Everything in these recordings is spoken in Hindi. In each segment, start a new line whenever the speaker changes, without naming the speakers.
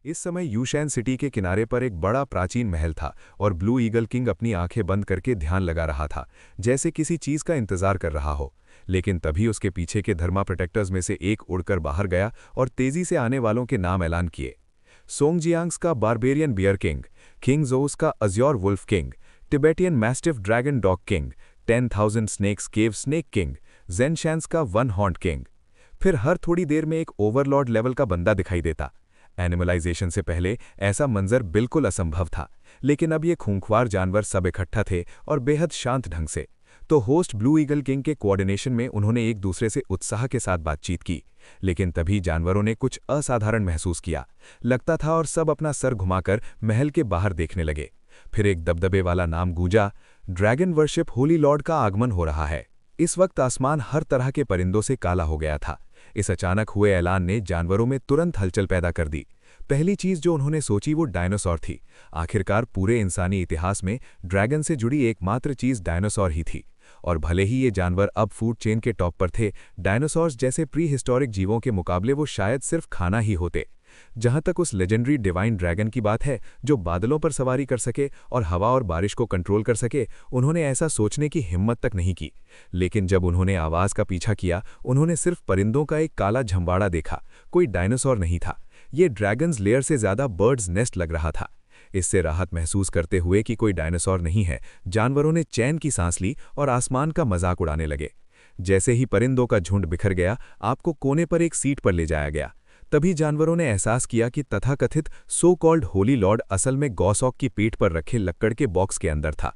इस समय यूशैन सिटी के किनारे पर एक बड़ा प्राचीन महल था और ब्लू ईगल किंग अपनी आंखें बंद करके ध्यान लगा रहा था, जैसे किसी चीज का इंतजार कर रहा हो। लेकिन तभी उसके पीछे के धर्मा प्रोटेक्टर्स में से एक उड़कर बाहर गया और तेजी से आने वालों के नाम ऐलान किए। सोंगजियांग्स का barbarian bear king, king Jose का azure wolf king, Tibetan mastiff dragon dog king, 10,000 snakes cave snake king, जेनशैंस का वन हॉर्न किंग। फिर हर थोड़ी देर में एक ओवरलॉर्ड लेवल का बंदा दिखाई देता। एनिमलाइजेशन से पहले ऐसा मंजर बिल्कुल असंभव था, लेकिन अब ये खूंखार जानवर सब इकट्ठा थे और बेहद शांत ढंग से। तो होस्ट ब्लू ईगल किंग के कोऑर्डिनेशन में उन्होंने एक दूसरे से उत्साह के साथ बातचीत की। लेकिन तभी जानवरों ने कुछ असाधारण महसूस किया, लगता था, और सब अपना सर घुमाकर महल के बाहर देखने लगे। फिर एक दबदबे वाला नाम गूंजा, ड्रैगन वर्शिप होली लॉर्ड का आगमन हो रहा है। इस वक्त आसमान हर तरह के परिंदों से काला हो गया था। इस अचानक हुए ऐलान ने जानवरों में तुरंत हलचल पैदा कर दी। पहली चीज जो उन्होंने सोची वो डायनासोर थी। आखिरकार पूरे इंसानी इतिहास में ड्रैगन से जुड़ी एकमात्र चीज डायनासोर ही थी। और भले ही ये जानवर अब फूड चेन के टॉप पर थे, डायनासोर्स जैसे प्री हिस्टोरिक जीवों के मुकाबले वो शायद सिर्फ खाना ही होते। जहां तक उस लेजेंडरी डिवाइन ड्रैगन की बात है, जो बादलों पर सवारी कर सके और हवा और बारिश को कंट्रोल कर सके, उन्होंने ऐसा सोचने की हिम्मत तक नहीं की। लेकिन जब उन्होंने आवाज का पीछा किया, उन्होंने सिर्फ परिंदों का एक काला झंबाड़ा देखा। कोई डायनासोर नहीं था, ये ड्रैगन्स लेयर से ज्यादा बर्ड्स नेस्ट लग रहा था। इससे राहत महसूस करते हुए कि कोई डायनासोर नहीं है, जानवरों ने चैन की सांस ली और आसमान का मजाक उड़ाने लगे। जैसे ही परिंदों का झुंड बिखर गया, आपको कोने पर एक सीट पर ले जाया गया। तभी जानवरों ने एहसास किया कि तथाकथित सो कॉल्ड होली लॉर्ड असल में गौसॉक की पीठ पर रखे लक्कड़ के बॉक्स के अंदर था।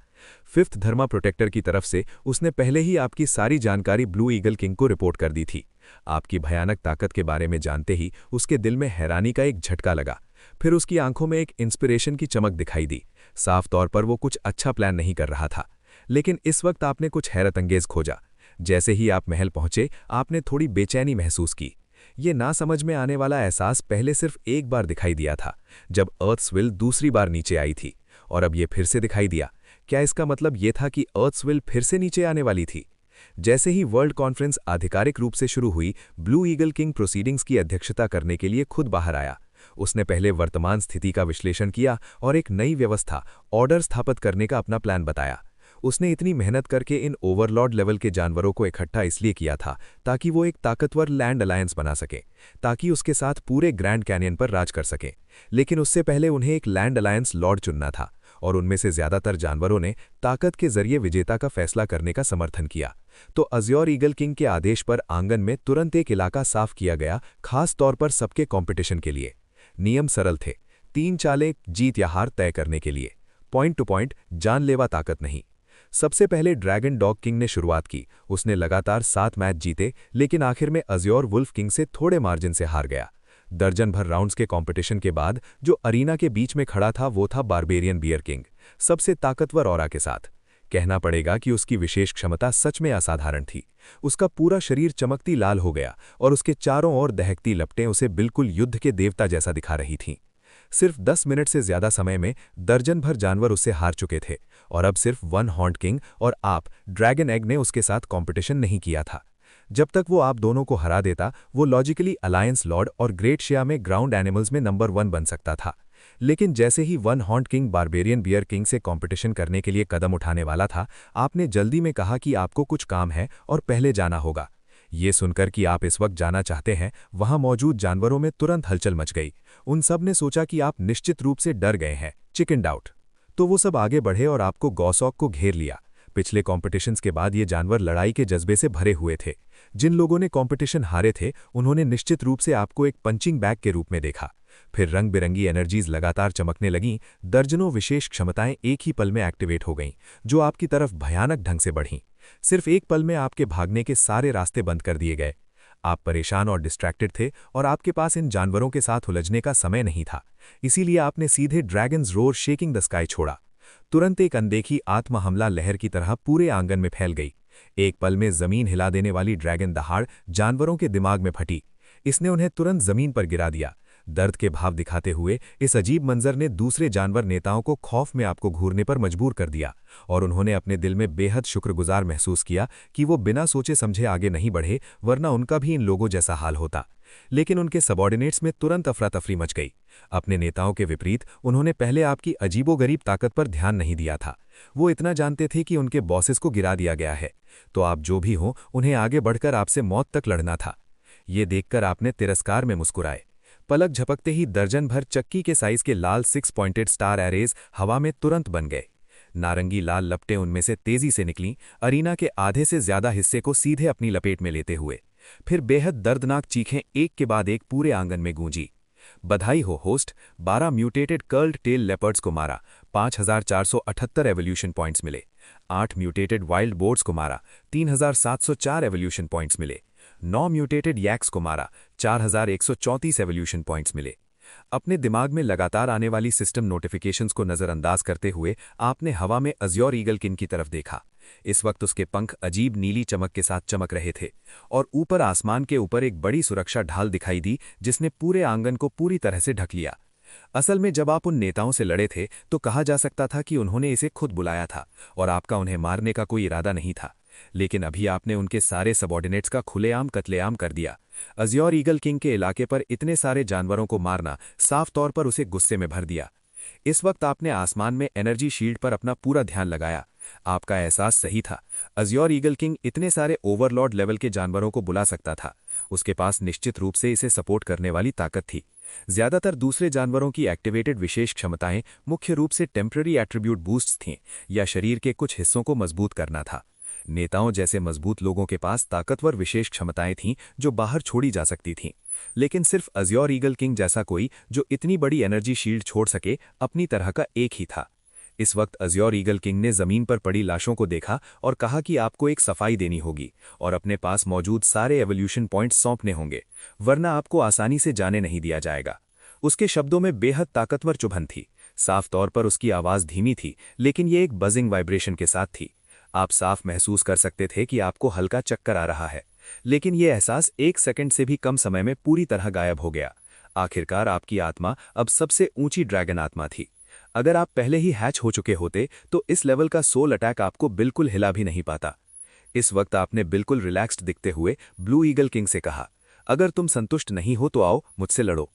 फिफ्थ धर्मा प्रोटेक्टर की तरफ से उसने पहले ही आपकी सारी जानकारी ब्लू ईगल किंग को रिपोर्ट कर दी थी। आपकी भयानक ताकत के बारे में जानते ही उसके दिल में हैरानी का एक झटका लगा। फिर उसकी आंखों में एक इंस्पिरेशन की चमक दिखाई दी। साफ तौर पर वो कुछ अच्छा प्लान नहीं कर रहा था। लेकिन इस वक्त आपने कुछ हैरतअंगेज खोजा। जैसे ही आप महल पहुंचे, आपने थोड़ी बेचैनी महसूस की। ये ना समझ में आने वाला एहसास पहले सिर्फ एक बार दिखाई दिया था, जब अर्थस्विल दूसरी बार नीचे आई थी, और अब ये फिर से दिखाई दिया। क्या इसका मतलब ये था कि अर्थस्विल फिर से नीचे आने वाली थी? जैसे ही वर्ल्ड कॉन्फ्रेंस आधिकारिक रूप से शुरू हुई, ब्लू ईगल किंग प्रोसीडिंग्स की अध्यक्षता करने के लिए खुद बाहर आया। उसने पहले वर्तमान स्थिति का विश्लेषण किया और एक नई व्यवस्था, ऑर्डर स्थापित करने का अपना प्लान बताया। उसने इतनी मेहनत करके इन ओवरलॉर्ड लेवल के जानवरों को इकट्ठा इसलिए किया था ताकि वो एक ताकतवर लैंड अलायंस बना सके, ताकि उसके साथ पूरे ग्रैंड कैनियन पर राज कर सके। लेकिन उससे पहले उन्हें एक लैंड अलायंस लॉर्ड चुनना था, और उनमें से ज्यादातर जानवरों ने ताकत के जरिए विजेता का फैसला करने का समर्थन किया। तो अज्योर ईगल किंग के आदेश पर आंगन में तुरंत एक इलाका साफ किया गया, खास तौर पर सबके कॉम्पिटिशन के लिए। नियम सरल थे, 3 चालें जीत या हार तय करने के लिए, पॉइंट टू पॉइंट, जानलेवा ताकत नहीं। सबसे पहले ड्रैगन डॉग किंग ने शुरुआत की। उसने लगातार 7 मैच जीते, लेकिन आखिर में अज्योर वुल्फ किंग से थोड़े मार्जिन से हार गया। दर्जन भर राउंड्स के कंपटीशन के बाद जो अरीना के बीच में खड़ा था, वो था बारबेरियन बियर किंग, सबसे ताकतवर ऑरा के साथ। कहना पड़ेगा कि उसकी विशेष क्षमता सच में असाधारण थी। उसका पूरा शरीर चमकती लाल हो गया और उसके चारों ओर दहकती लपटें उसे बिल्कुल युद्ध के देवता जैसा दिखा रही थीं। सिर्फ 10 मिनट से ज्यादा समय में दर्जन भर जानवर उससे हार चुके थे, और अब सिर्फ वन हॉर्न किंग और आप, ड्रैगन एग, ने उसके साथ कंपटीशन नहीं किया था। जब तक वो आप दोनों को हरा देता, वो लॉजिकली अलायंस लॉर्ड और ग्रेट शिया में ग्राउंड एनिमल्स में नंबर 1 बन सकता था। लेकिन जैसे ही one horn king barbarian bear king से कंपटीशन करने के लिए कदम उठाने वाला था, आपने जल्दी में कहा कि आपको कुछ काम है और पहले जाना होगा। ये सुनकर कि आप इस वक्त जाना चाहते हैं, वहां मौजूद जानवरों में तुरंत हलचल मच गई। उन सब ने सोचा कि आप निश्चित रूप से डर गए हैं, चिकन आउट। तो वो सब आगे बढ़े और आपको गौसॉक को घेर लिया। पिछले कॉम्पिटिशन्स के बाद ये जानवर लड़ाई के जज्बे से भरे हुए थे। जिन लोगों ने कॉम्पिटिशन हारे थे, उन्होंने निश्चित रूप से आपको एक पंचिंग बैग के रूप में देखा। फिर रंग बिरंगी एनर्जीज लगातार चमकने लगीं। दर्जनों विशेष क्षमताएं एक ही पल में एक्टिवेट हो गईं, जो आपकी तरफ भयानक ढंग से बढ़ीं। सिर्फ एक पल में आपके भागने के सारे रास्ते बंद कर दिए गए। आप परेशान और डिस्ट्रैक्टेड थे, और आपके पास इन जानवरों के साथ उलझने का समय नहीं था। इसीलिए आपने सीधे dragons roar shaking the sky छोड़ा। तुरंत एक अनदेखी आत्म हमला लहर की तरह पूरे आंगन में फैल गई। एक पल में जमीन हिला देने वाली ड्रैगन दहाड़ जानवरों के दिमाग में फटी। इसने उन्हें तुरंत जमीन पर गिरा दिया। दर्द के भाव दिखाते हुए इस अजीब मंजर ने दूसरे जानवर नेताओं को खौफ में आपको घूरने पर मजबूर कर दिया, और उन्होंने अपने दिल में बेहद शुक्रगुजार महसूस किया कि वो बिना सोचे समझे आगे नहीं बढ़े, वरना उनका भी इन लोगों जैसा हाल होता। लेकिन उनके सबॉर्डिनेट्स में तुरंत अफरा-तफरी मच गई। अपने नेताओं के विपरीत उन्होंने पहले आपकी अजीबोगरीब ताकत पर ध्यान नहीं दिया था। वो इतना जानते थे कि उनके बॉसेस को गिरा दिया गया है, तो आप जो भी हो उन्हें आगे बढ़कर आपसे मौत तक लड़ना था। ये देखकर आपने तिरस्कार में मुस्कुराए। पलक झपकते ही दर्जन भर चक्की के साइज के लाल 6 पॉइंटेड स्टार एरेज हवा में तुरंत बन गए। नारंगी लाल लपटें उनमें से तेजी से निकलीं, अरीना के आधे से ज्यादा हिस्से को सीधे अपनी लपेट में लेते हुए। फिर बेहद दर्दनाक चीखें एक के बाद एक पूरे आंगन में गूंजी। बधाई हो host, 12 mutated curled tail leopards को मारा, 5478 एवोल्यूशन पॉइंट्स मिले। 8 म्यूटेटेड वाइल्ड बोर्ड्स को मारा, 3704 एवोल्यूशन पॉइंट्स मिले। 9 म्यूटेटेड यैक्स को मारा, 4134 एवोल्यूशन पॉइंट्स मिले। अपने दिमाग में लगातार आने वाली सिस्टम नोटिफिकेशंस को नज़रअंदाज करते हुए आपने हवा में अज़्योर ईगल किन की तरफ देखा। इस वक्त उसके पंख अजीब नीली चमक के साथ चमक रहे थे और ऊपर आसमान के ऊपर एक बड़ी सुरक्षा ढाल दिखाई दी जिसने पूरे आंगन को पूरी तरह से ढक लिया। असल में जब आप उन नेताओं से लड़े थे तो कहा जा सकता था कि उन्होंने इसे खुद बुलाया था और आपका उन्हें मारने का कोई इरादा नहीं था। लेकिन अभी आपने उनके सारे सबॉर्डिनेट्स का खुलेआम कत्लेआम कर दिया। अज़्योर ईगल किंग के इलाके पर इतने सारे जानवरों को मारना साफ तौर पर उसे गुस्से में भर दिया। इस वक्त आपने आसमान में एनर्जी शील्ड पर अपना पूरा ध्यान लगाया। आपका एहसास सही था, अज़्योर ईगल किंग इतने सारे ओवरलॉर्ड लेवल के जानवरों को बुला सकता था। उसके पास निश्चित रूप से इसे सपोर्ट करने वाली ताकत थी। ज्यादातर दूसरे जानवरों की एक्टिवेटेड विशेष क्षमताएं मुख्य रूप से टेम्पररी एट्रीब्यूट बूस्ट्स थीं या शरीर के कुछ हिस्सों को मजबूत करना था। नेताओं जैसे मजबूत लोगों के पास ताकतवर विशेष क्षमताएं थीं जो बाहर छोड़ी जा सकती थीं। लेकिन सिर्फ अज़्योर ईगल किंग जैसा कोई जो इतनी बड़ी एनर्जी शील्ड छोड़ सके अपनी तरह का एक ही था। इस वक्त अज़्योर ईगल किंग ने जमीन पर पड़ी लाशों को देखा और कहा कि आपको एक सफाई देनी होगी और अपने पास मौजूद सारे एवोल्यूशन पॉइंट्स सौंपने होंगे, वरना आपको आसानी से जाने नहीं दिया जाएगा। उसके शब्दों में बेहद ताकतवर चुभन थी। साफ तौर पर उसकी आवाज धीमी थी, लेकिन ये एक बजिंग वाइब्रेशन के साथ थी। आप साफ महसूस कर सकते थे कि आपको हल्का चक्कर आ रहा है, लेकिन यह एहसास 1 सेकंड से भी कम समय में पूरी तरह गायब हो गया। आखिरकार आपकी आत्मा अब सबसे ऊंची ड्रैगन आत्मा थी। अगर आप पहले ही हैच हो चुके होते तो इस लेवल का सोल अटैक आपको बिल्कुल हिला भी नहीं पाता। इस वक्त आपने बिल्कुल रिलैक्स्ड दिखते हुए ब्लू ईगल किंग से कहा, अगर तुम संतुष्ट नहीं हो तो आओ मुझसे लड़ो।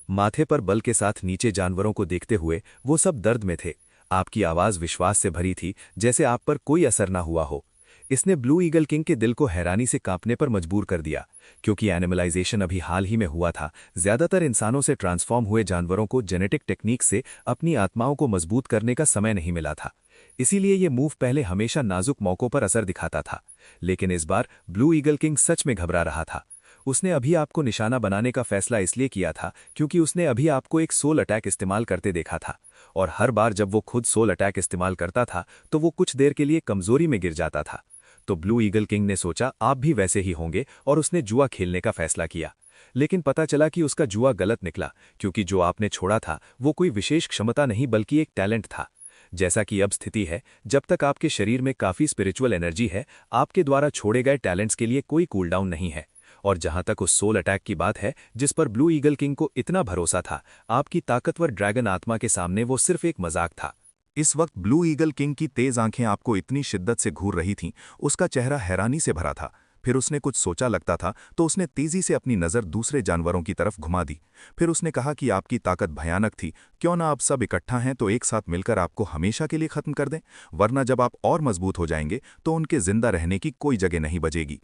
माथे पर बल के साथ नीचे जानवरों को देखते हुए वो सब दर्द में थे। आपकी आवाज विश्वास से भरी थी, जैसे आप पर कोई असर ना हुआ हो। इसने ब्लू ईगल किंग के दिल को हैरानी से कांपने पर मजबूर कर दिया, क्योंकि एनिमलाइजेशन अभी हाल ही में हुआ था। ज्यादातर इंसानों से ट्रांसफॉर्म हुए जानवरों को जेनेटिक टेक्निक से अपनी आत्माओं को मजबूत करने का समय नहीं मिला था। इसीलिए ये मूव पहले हमेशा नाजुक मौकों पर असर दिखाता था, लेकिन इस बार ब्लू ईगल किंग सच में घबरा रहा था। उसने अभी आपको निशाना बनाने का फैसला इसलिए किया था क्योंकि उसने अभी आपको एक सोल अटैक इस्तेमाल करते देखा था, और हर बार जब वो खुद सोल अटैक इस्तेमाल करता था तो वो कुछ देर के लिए कमजोरी में गिर जाता था। तो ब्लू ईगल किंग ने सोचा आप भी वैसे ही होंगे और उसने जुआ खेलने का फैसला किया। लेकिन पता चला कि उसका जुआ गलत निकला, क्योंकि जो आपने छोड़ा था वो कोई विशेष क्षमता नहीं बल्कि एक टैलेंट था। जैसा कि अब स्थिति है, जब तक आपके शरीर में काफी स्पिरिचुअल एनर्जी है, आपके द्वारा छोड़े गए टैलेंट्स के लिए कोई कूलडाउन नहीं है। और जहां तक उस सोल अटैक की बात है जिस पर ब्लू ईगल किंग को इतना भरोसा था, आपकी ताकतवर ड्रैगन आत्मा के सामने वो सिर्फ एक मजाक था।
इस वक्त ब्लू ईगल किंग की तेज आंखें आपको इतनी शिद्दत से घूर रही थीं, उसका चेहरा हैरानी से भरा था। फिर उसने कुछ सोचा लगता था तो उसने तेजी से अपनी नज़र दूसरे जानवरों की तरफ घुमा दी। फिर उसने कहा कि आपकी ताकत भयानक थी, क्यों ना आप सब इकट्ठा हैं तो एक साथ मिलकर आपको हमेशा के लिए खत्म कर दें, वरना जब आप और मजबूत हो जाएंगे तो उनके जिंदा रहने की कोई जगह नहीं बचेगी।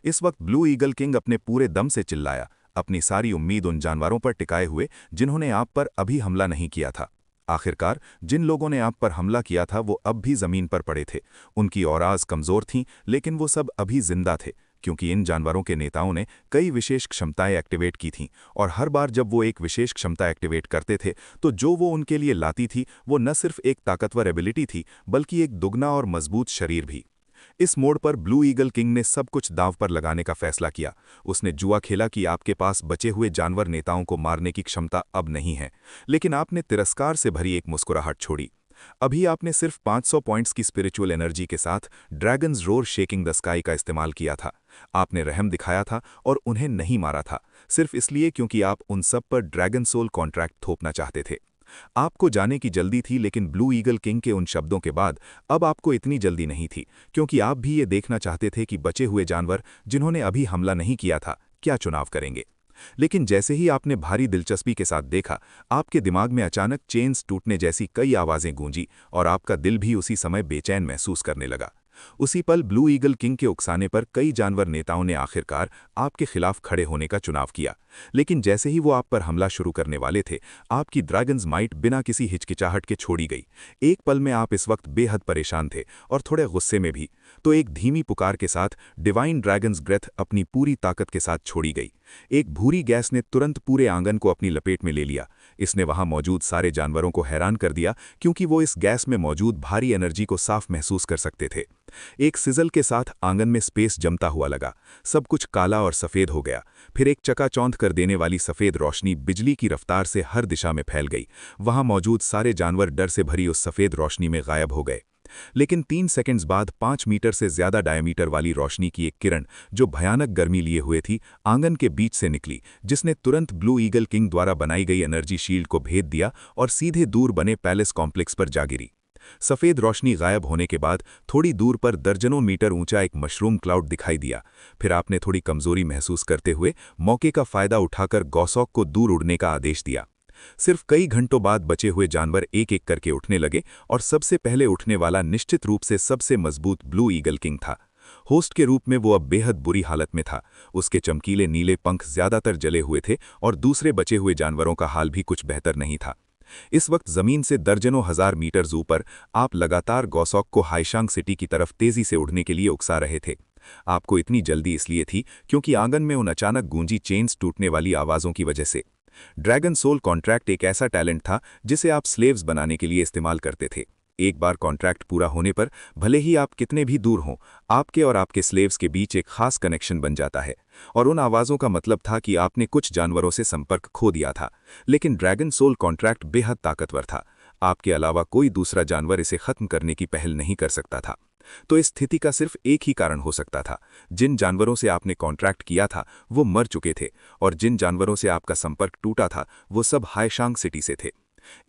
इस वक्त ब्लू ईगल किंग अपने पूरे दम से चिल्लाया, अपनी सारी उम्मीद उन जानवरों पर टिकाए हुए जिन्होंने आप पर अभी हमला नहीं किया था। आखिरकार जिन लोगों ने आप पर हमला किया था वो अब भी जमीन पर पड़े थे। उनकी औराज कमजोर थीं, लेकिन वो सब अभी जिंदा थे, क्योंकि इन जानवरों के नेताओं ने कई विशेष क्षमताएं एक्टिवेट की थीं, और हर बार जब वो एक विशेष क्षमता एक्टिवेट करते थे तो जो वो उनके लिए लाती थी वो न सिर्फ एक ताकतवर एबिलिटी थी बल्कि एक दुगना और मजबूत शरीर भी। इस मोड़ पर ब्लू ईगल किंग ने सब कुछ दांव पर लगाने का फैसला किया। उसने जुआ खेला कि आपके पास बचे हुए जानवर नेताओं को मारने की क्षमता अब नहीं है, लेकिन आपने तिरस्कार से भरी एक मुस्कुराहट छोड़ी। अभी आपने सिर्फ 500 पॉइंट्स की स्पिरिचुअल एनर्जी के साथ dragons roar shaking the sky का इस्तेमाल किया था। आपने रहम दिखाया था और उन्हें नहीं मारा था, सिर्फ इसलिए क्योंकि आप उन सब पर ड्रैगन सोल कॉन्ट्रैक्ट थोपना चाहते थे। आपको जाने की जल्दी थी, लेकिन ब्लू ईगल किंग के उन शब्दों के बाद अब आपको इतनी जल्दी नहीं थी, क्योंकि आप भी ये देखना चाहते थे कि बचे हुए जानवर जिन्होंने अभी हमला नहीं किया था क्या चुनाव करेंगे। लेकिन जैसे ही आपने भारी दिलचस्पी के साथ देखा, आपके दिमाग में अचानक चेन्स टूटने जैसी कई आवाज़ें गूंजी और आपका दिल भी उसी समय बेचैन महसूस करने लगा। उसी पल ब्लू ईगल किंग के उकसाने पर कई जानवर नेताओं ने आखिरकार आपके खिलाफ खड़े होने का चुनाव किया। लेकिन जैसे ही वो आप पर हमला शुरू करने वाले थे, आपकी ड्रैगन्स माइट बिना किसी हिचकिचाहट के छोड़ी गई। एक पल में आप इस वक्त बेहद परेशान थे और थोड़े गुस्से में भी। तो एक धीमी पुकार के साथ डिवाइन ड्रैगन्स ब्रेथ अपनी पूरी ताकत के साथ छोड़ी गई। एक भूरी गैस ने तुरंत पूरे आंगन को अपनी लपेट में ले लिया। इसने वहां मौजूद सारे जानवरों को हैरान कर दिया, क्योंकि वो इस गैस में मौजूद भारी एनर्जी को साफ महसूस कर सकते थे। एक सिजल के साथ आंगन में स्पेस जमता हुआ लगा। सब कुछ काला और सफेद हो गया। फिर एक चकाचौंध कर देने वाली सफेद रोशनी बिजली की रफ्तार से हर दिशा में फैल गई। वहां मौजूद सारे जानवर डर से भरी उस सफेद रोशनी में गायब हो गए। लेकिन 3 सेकंड्स बाद 5 मीटर से ज्यादा डायमीटर वाली रोशनी की एक किरण, जो भयानक गर्मी लिए हुए थी, आंगन के बीच से निकली, जिसने तुरंत ब्लू ईगल किंग द्वारा बनाई गई एनर्जी शील्ड को भेद दिया और सीधे दूर बने पैलेस कॉम्प्लेक्स पर जा गिरी। सफेद रोशनी गायब होने के बाद थोड़ी दूर पर दर्जनों मीटर ऊंचा एक मशरूम क्लाउड दिखाई दिया। फिर आपने थोड़ी कमजोरी महसूस करते हुए मौके का फायदा उठाकर गौसॉक को दूर उड़ने का आदेश दिया। सिर्फ कई घंटों बाद बचे हुए जानवर एक एक करके उठने लगे और सबसे पहले उठने वाला निश्चित रूप से सबसे मजबूत ब्लू ईगल किंग था। होस्ट के रूप में वो अब बेहद बुरी हालत में था। उसके चमकीले नीले पंख ज्यादातर जले हुए थे और दूसरे बचे हुए जानवरों का हाल भी कुछ बेहतर नहीं था। इस वक्त जमीन से दर्जनों हजार मीटर्स ऊपर आप लगातार गौसॉक को हाईशांग सिटी की तरफ तेजी से उड़ने के लिए उकसा रहे थे। आपको इतनी जल्दी इसलिए थी क्योंकि आंगन में उन अचानक गूंजी चेन्स टूटने वाली आवाज़ों की वजह से। ड्रैगन सोल कॉन्ट्रैक्ट एक ऐसा टैलेंट था जिसे आप स्लेव्स बनाने के लिए इस्तेमाल करते थे। एक बार कॉन्ट्रैक्ट पूरा होने पर भले ही आप कितने भी दूर हों, आपके और आपके स्लेव्स के बीच एक खास कनेक्शन बन जाता है। और उन आवाज़ों का मतलब था कि आपने कुछ जानवरों से संपर्क खो दिया था। लेकिन ड्रैगन सोल कॉन्ट्रैक्ट बेहद ताकतवर था। आपके अलावा कोई दूसरा जानवर इसे खत्म करने की पहल नहीं कर सकता था। तो इस स्थिति का सिर्फ एक ही कारण हो सकता था। जिन जानवरों से आपने कॉन्ट्रैक्ट किया था वो मर चुके थे, और जिन जानवरों से आपका संपर्क टूटा था वो सब हाईशांग सिटी से थे।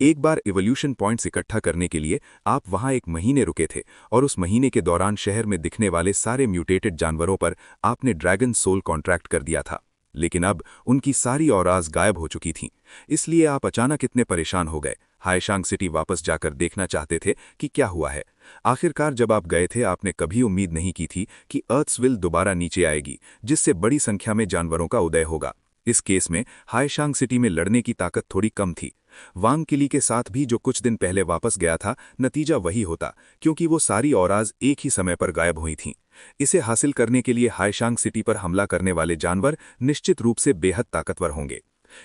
एक बार इवोल्यूशन पॉइंट्स इकट्ठा करने के लिए आप वहां 1 महीने रुके थे, और उस महीने के दौरान शहर में दिखने वाले सारे म्यूटेटेड जानवरों पर आपने ड्रैगन सोल कॉन्ट्रैक्ट कर दिया था। लेकिन अब उनकी सारी औराज गायब हो चुकी थीं। इसलिए आप अचानक इतने परेशान हो गए। हाईशांग सिटी वापस जाकर देखना चाहते थे कि क्या हुआ है। आखिरकार जब आप गए थे, आपने कभी उम्मीद नहीं की थी कि अर्थ्सविल दोबारा नीचे आएगी, जिससे बड़ी संख्या में जानवरों का उदय होगा। इस केस में हाईशांग सिटी में लड़ने की ताकत थोड़ी कम थी। वांग किली के साथ भी जो कुछ दिन पहले वापस गया था, नतीजा वही होता, क्योंकि वो सारी औराज एक ही समय पर गायब हुई थीं। इसे हासिल करने के लिए हाईशांग सिटी पर हमला करने वाले जानवर निश्चित रूप से बेहद ताकतवर होंगे।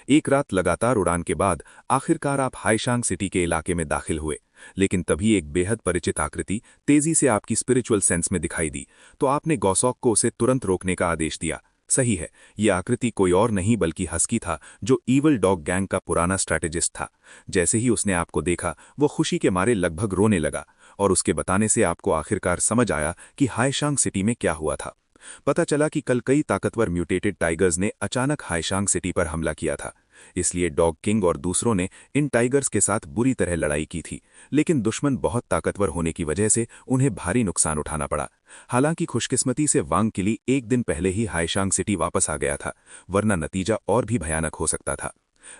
एक रात लगातार उड़ान के बाद आखिरकार आप हाईशांग सिटी के इलाके में दाखिल हुए। लेकिन तभी एक बेहद परिचित आकृति तेजी से आपकी स्पिरिचुअल सेंस में दिखाई दी। तो आपने गौसॉक को उसे तुरंत रोकने का आदेश दिया। सही है, यह आकृति कोई और नहीं बल्कि हस्की था, जो ईवल डॉग गैंग का पुराना स्ट्रैटेजिस्ट था। जैसे ही उसने आपको देखा, वो खुशी के मारे लगभग रोने लगा, और उसके बताने से आपको आखिरकार समझ आया कि हाईशांग सिटी में क्या हुआ था। पता चला कि कल कई ताकतवर म्यूटेटेड टाइगर्स ने अचानक हाईशांग सिटी पर हमला किया था। इसलिए डॉग किंग और दूसरों ने इन टाइगर्स के साथ बुरी तरह लड़ाई की थी। लेकिन दुश्मन बहुत ताकतवर होने की वजह से उन्हें भारी नुकसान उठाना पड़ा। हालांकि खुशकिस्मती से वांग किली एक दिन पहले ही हाईशांग सिटी वापस आ गया था, वरना नतीजा और भी भयानक हो सकता था।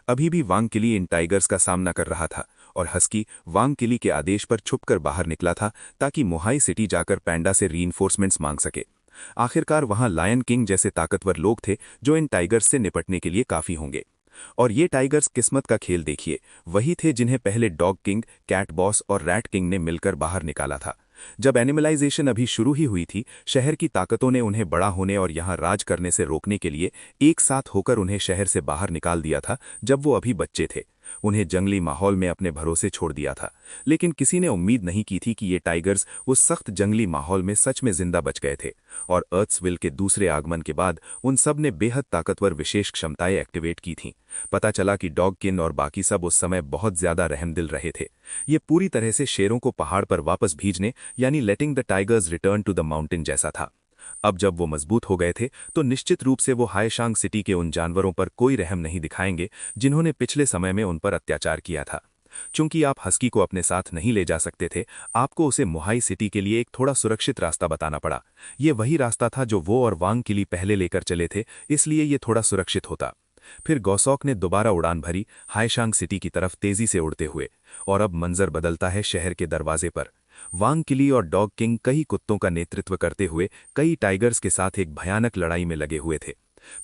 अभी भी वांग किली इन टाइगर्स का सामना कर रहा था, और हस्की वांग किली के आदेश पर छुपकर बाहर निकला था, ताकि मोहाई सिटी जाकर पैंडा से रीइंफोर्समेंट्स मांग सके। आखिरकार वहां लायन किंग जैसे ताकतवर लोग थे जो इन टाइगर्स से निपटने के लिए काफी होंगे। और ये टाइगर्स किस्मत का खेल देखिए, वही थे जिन्हें पहले डॉग किंग, कैट बॉस और रैट किंग ने मिलकर बाहर निकाला था। जब एनिमलाइजेशन अभी शुरू ही हुई थी, शहर की ताकतों ने उन्हें बड़ा होने और यहां राज करने से रोकने के लिए एक साथ होकर उन्हें शहर से बाहर निकाल दिया था, जब वो अभी बच्चे थे। उन्हें जंगली माहौल में अपने भरोसे छोड़ दिया था। लेकिन किसी ने उम्मीद नहीं की थी कि ये टाइगर्स उस सख्त जंगली माहौल में सच में जिंदा बच गए थे। और अर्थ्सविल के दूसरे आगमन के बाद उन सब ने बेहद ताकतवर विशेष क्षमताएं एक्टिवेट की थीं। पता चला कि डॉग किन और बाकी सब उस समय बहुत ज्यादा रहमदिल रहे थे। ये पूरी तरह से शेरों को पहाड़ पर वापस भेजने, यानी letting the tigers return to the mountain जैसा था। अब जब वो मजबूत हो गए थे, तो निश्चित रूप से वो हाईशांग सिटी के उन जानवरों पर कोई रहम नहीं दिखाएंगे जिन्होंने पिछले समय में उन पर अत्याचार किया था। चूंकि आप हस्की को अपने साथ नहीं ले जा सकते थे, आपको उसे मोहाई सिटी के लिए एक थोड़ा सुरक्षित रास्ता बताना पड़ा। ये वही रास्ता था जो वो और वांग किली पहले लेकर चले थे, इसलिए ये थोड़ा सुरक्षित होता। फिर गौसौक ने दोबारा उड़ान भरी, हाईशांग सिटी की तरफ तेजी से उड़ते हुए। और अब मंजर बदलता है शहर के दरवाजे पर। वांग किली और डॉग किंग कई कुत्तों का नेतृत्व करते हुए कई टाइगर्स के साथ एक भयानक लड़ाई में लगे हुए थे।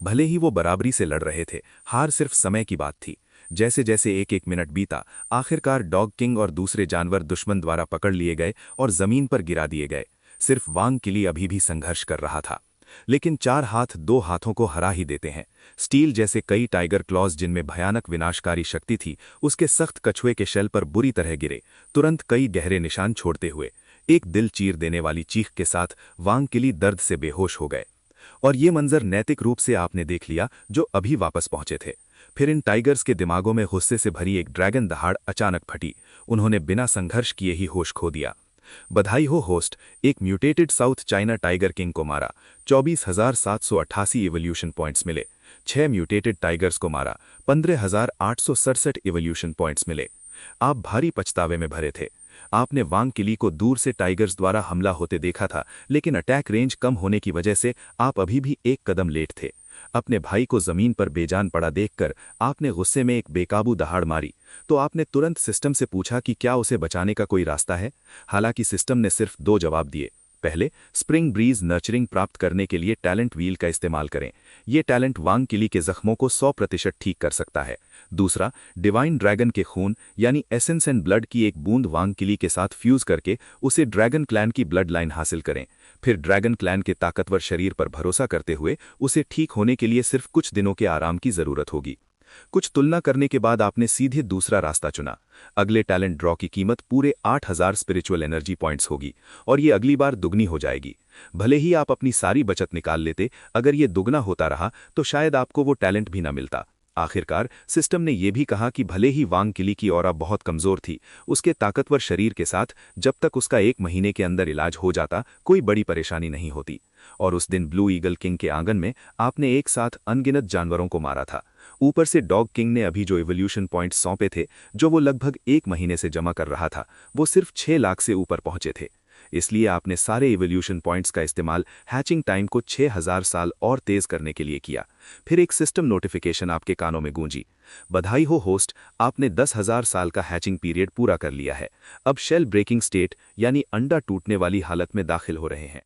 भले ही वो बराबरी से लड़ रहे थे, हार सिर्फ समय की बात थी। जैसे जैसे एक एक मिनट बीता, आखिरकार डॉग किंग और दूसरे जानवर दुश्मन द्वारा पकड़ लिए गए और जमीन पर गिरा दिए गए। सिर्फ वांग किली अभी भी संघर्ष कर रहा था। लेकिन चार हाथ दो हाथों को हरा ही देते हैं। स्टील जैसे कई टाइगर क्लॉज जिनमें भयानक विनाशकारी शक्ति थी, उसके सख्त कछुए के शेल पर बुरी तरह गिरे, तुरंत कई गहरे निशान छोड़ते हुए। एक दिल चीर देने वाली चीख के साथ वांग किली दर्द से बेहोश हो गए। और ये मंजर नैतिक रूप से आपने देख लिया जो अभी वापस पहुंचे थे। फिर इन टाइगर्स के दिमागों में गुस्से से भरी एक ड्रैगन दहाड़ अचानक फटी। उन्होंने बिना संघर्ष किए ही होश खो दिया। बधाई हो होस्ट, एक mutated south China tiger king को मारा। 24,788 इवोल्यूशन पॉइंट्स मिले। 6 म्यूटेटेड टाइगर्स को मारा। 15,867 इवोल्यूशन पॉइंट्स मिले। आप भारी पछतावे में भरे थे। आपने वांग किली को दूर से टाइगर्स द्वारा हमला होते देखा था, लेकिन अटैक रेंज कम होने की वजह से आप अभी भी एक कदम लेट थे। अपने भाई को जमीन पर बेजान पड़ा देखकर आपने गुस्से में एक बेकाबू दहाड़ मारी, तो आपने तुरंत सिस्टम से पूछा कि क्या उसे बचाने का कोई रास्ता है। हालांकि सिस्टम ने सिर्फ दो जवाब दिए। पहले, स्प्रिंग ब्रीज नर्चरिंग प्राप्त करने के लिए टैलेंट व्हील का इस्तेमाल करें। ये टैलेंट वांग किली के जख्मों को 100% ठीक कर सकता है। दूसरा, डिवाइन ड्रैगन के खून यानी एसेंस एंड ब्लड की एक बूंद वांग किली के साथ फ्यूज करके उसे ड्रैगन क्लैन की ब्लड लाइन हासिल करें। फिर ड्रैगन क्लैन के ताकतवर शरीर पर भरोसा करते हुए उसे ठीक होने के लिए सिर्फ कुछ दिनों के आराम की जरूरत होगी। कुछ तुलना करने के बाद आपने सीधे दूसरा रास्ता चुना। अगले टैलेंट ड्रॉ की कीमत पूरे 8,000 स्पिरिचुअल एनर्जी पॉइंट्स होगी और ये अगली बार दुगनी हो जाएगी। भले ही आप अपनी सारी बचत निकाल लेते, अगर ये दुगना होता रहा तो शायद आपको वो टैलेंट भी ना मिलता। आखिरकार सिस्टम ने यह भी कहा कि भले ही वांग किली की ऑरा बहुत कमजोर थी, उसके ताकतवर शरीर के साथ जब तक उसका 1 महीने के अंदर इलाज हो जाता कोई बड़ी परेशानी नहीं होती। और उस दिन ब्लू ईगल किंग के आंगन में आपने एक साथ अनगिनत जानवरों को मारा था। ऊपर से डॉग किंग ने अभी जो इवोल्यूशन पॉइंट्स सौंपे थे, जो वो लगभग 1 महीने से जमा कर रहा था, वो सिर्फ 6 लाख से ऊपर पहुंचे थे। इसलिए आपने सारे इवोल्यूशन पॉइंट्स का इस्तेमाल हैचिंग टाइम को 6,000 साल और तेज करने के लिए किया। फिर एक सिस्टम नोटिफिकेशन आपके कानों में गूंजी। बधाई हो होस्ट, आपने 10,000 साल का हैचिंग पीरियड पूरा कर लिया है। अब शेल ब्रेकिंग स्टेट यानी अंडा टूटने वाली हालत में दाखिल हो रहे हैं।